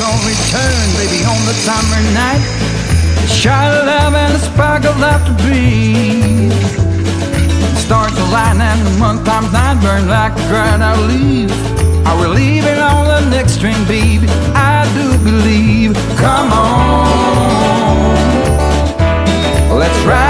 don't return, baby, on the summer night. Shine of love and a spark of love to breathe. Stars align and the month times night burn like a crowd of leaves. Are we leaving